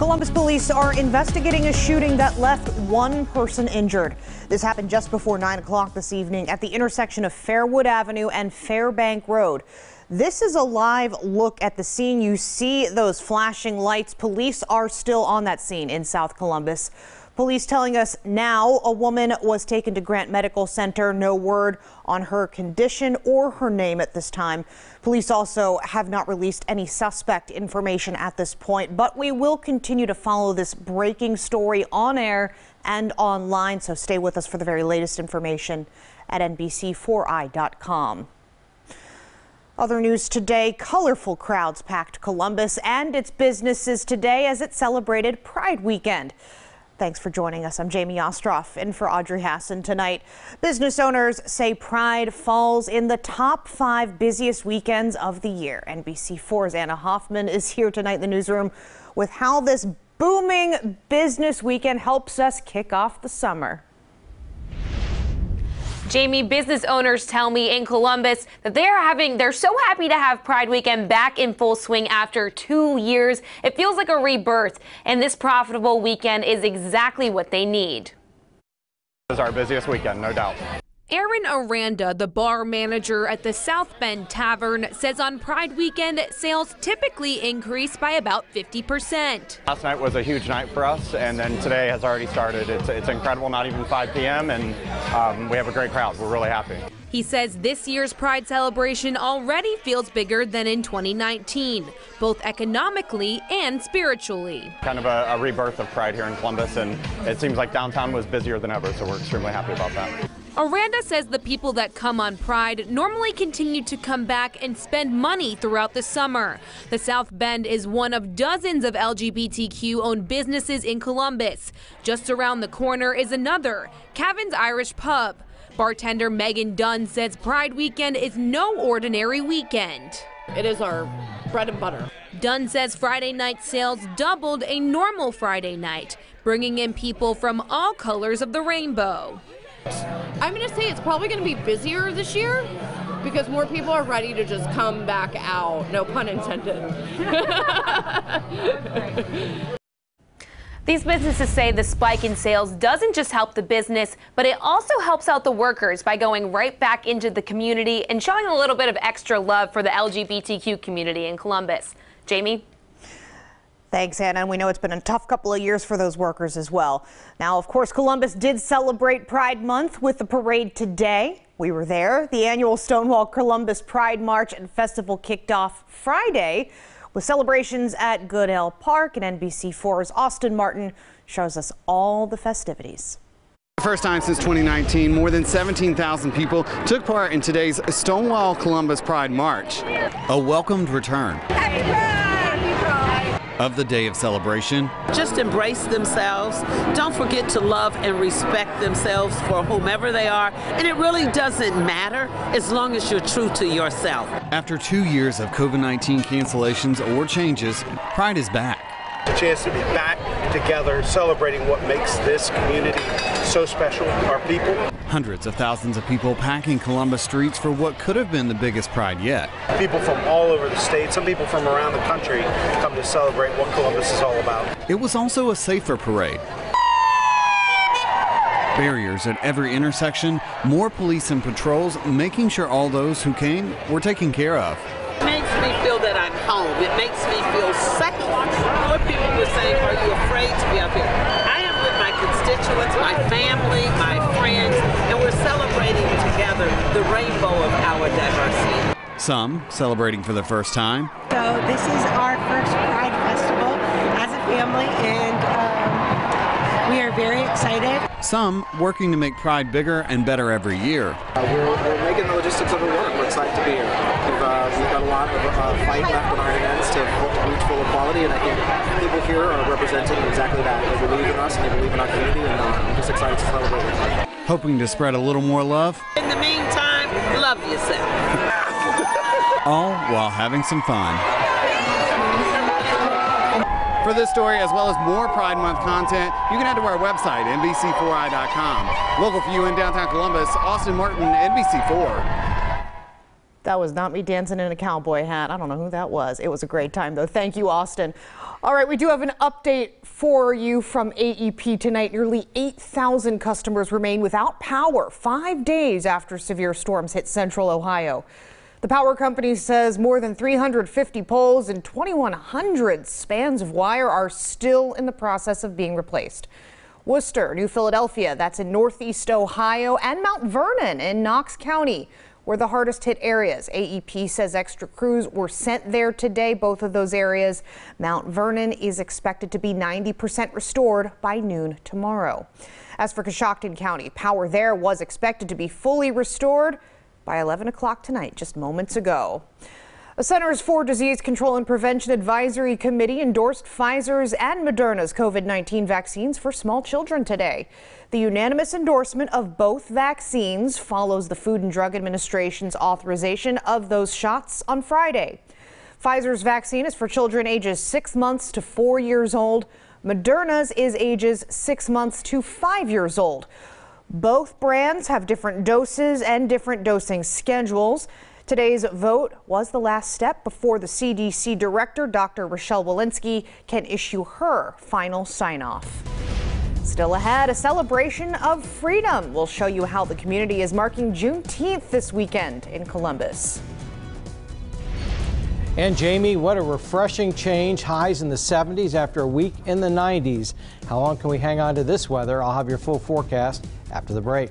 Columbus police are investigating a shooting that left one person injured. This happened just before 9 o'clock this evening at the intersection of Fairwood Avenue and Fairbank Road. This is a live look at the scene. You see those flashing lights. Police are still on that scene in South Columbus. Police telling us now a woman was taken to Grant Medical Center. No word on her condition or her name at this time. Police also have not released any suspect information at this point, but we will continue to follow this breaking story on air and online. So stay with us for the very latest information at NBC4i.com. Other news today, colorful crowds packed Columbus and its businesses today as it celebrated Pride Weekend. Thanks for joining us. I'm Jamie Ostroff in for Audrey Hassan tonight. Business owners say Pride falls in the top 5 busiest weekends of the year. NBC4's Anna Hoffman is here tonight in the newsroom with how this booming business weekend helps us kick off the summer. Jamie, business owners tell me in Columbus that they're so happy to have Pride Weekend back in full swing after 2 years. It feels like a rebirth, and this profitable weekend is exactly what they need. This is our busiest weekend, no doubt. Aaron Aranda, the bar manager at the South Bend Tavern, says on Pride Weekend, sales typically increase by about 50%. Last night was a huge night for us, and then today has already started. It's incredible, not even 5 p.m., and we have a great crowd. We're really happy. He says this year's Pride celebration already feels bigger than in 2019, both economically and spiritually. Kind of a rebirth of Pride here in Columbus, and it seems like downtown was busier than ever, so we're extremely happy about that. Aranda says the people that come on Pride normally continue to come back and spend money throughout the summer. The South Bend is one of dozens of LGBTQ-owned businesses in Columbus. Just around the corner is another, Cavan's Irish Pub. Bartender Megan Dunn says Pride Weekend is no ordinary weekend. It is our bread and butter. Dunn says Friday night sales doubled a normal Friday night, bringing in people from all colors of the rainbow. I'm going to say it's probably going to be busier this year because more people are ready to just come back out. No pun intended. These businesses say the spike in sales doesn't just help the business, but it also helps out the workers by going right back into the community and showing a little bit of extra love for the LGBTQ community in Columbus. Jamie? Thanks, Anna. And we know it's been a tough couple of years for those workers as well. Now, of course, Columbus did celebrate Pride Month with the parade today. We were there. The annual Stonewall Columbus Pride March and Festival kicked off Friday with celebrations at Goodale Park, and NBC4's Austin Martin shows us all the festivities. First time since 2019, more than 17,000 people took part in today's Stonewall Columbus Pride March. A welcomed return of the day of celebration. Just embrace themselves. Don't forget to love and respect themselves for whomever they are. And it really doesn't matter as long as you're true to yourself. After 2 years of COVID-19 cancellations or changes, Pride is back. A chance to be back together, celebrating what makes this community so special, our people. Hundreds of thousands of people packing Columbus streets for what could have been the biggest Pride yet. People from all over the state, some people from around the country come to celebrate what Columbus is all about. It was also a safer parade. Barriers at every intersection, more police and patrols, making sure all those who came were taken care of. It makes me feel that I'm home. It makes me feel second. More people were saying, are you afraid to be up here? I am with my constituents, my family, my friends, and we're celebrating together the rainbow of our diversity. Some celebrating for the first time. So this is our first Pride Festival as a family, and we are very excited. Some working to make Pride bigger and better every year. We're making the logistics of it work. We're excited to be here. We've got a lot of fight left on our hands to reach full equality, and I think people here are representing exactly that. They believe in us and they believe in our community, and I'm just excited to celebrate with them. Hoping to spread a little more love. In the meantime, love yourself. All while having some fun. For this story, as well as more Pride Month content, you can head to our website, NBC4i.com. Local for you in downtown Columbus, Austin Martin, NBC4. That was not me dancing in a cowboy hat. I don't know who that was. It was a great time, though. Thank you, Austin. All right, we do have an update for you from AEP tonight. Nearly 8,000 customers remain without power 5 days after severe storms hit central Ohio. The power company says more than 350 poles and 2,100 spans of wire are still in the process of being replaced. Worcester, New Philadelphia, that's in Northeast Ohio, and Mount Vernon in Knox County were the hardest hit areas. AEP says extra crews were sent there today, both of those areas. Mount Vernon is expected to be 90% restored by noon tomorrow. As for Coshocton County, power there was expected to be fully restored by 11 o'clock tonight, just moments ago. The Centers for Disease Control and Prevention Advisory Committee endorsed Pfizer's and Moderna's COVID-19 vaccines for small children today. The unanimous endorsement of both vaccines follows the Food and Drug Administration's authorization of those shots on Friday. Pfizer's vaccine is for children ages 6 months to 4 years old. Moderna's is ages 6 months to 5 years old. Both brands have different doses and different dosing schedules. Today's vote was the last step before the CDC director, Dr. Rochelle Walensky, can issue her final sign-off. Still ahead, a celebration of freedom. We'll show you how the community is marking Juneteenth this weekend in Columbus. And Jamie, what a refreshing change. Highs in the 70s after a week in the 90s. How long can we hang on to this weather? I'll have your full forecast after the break.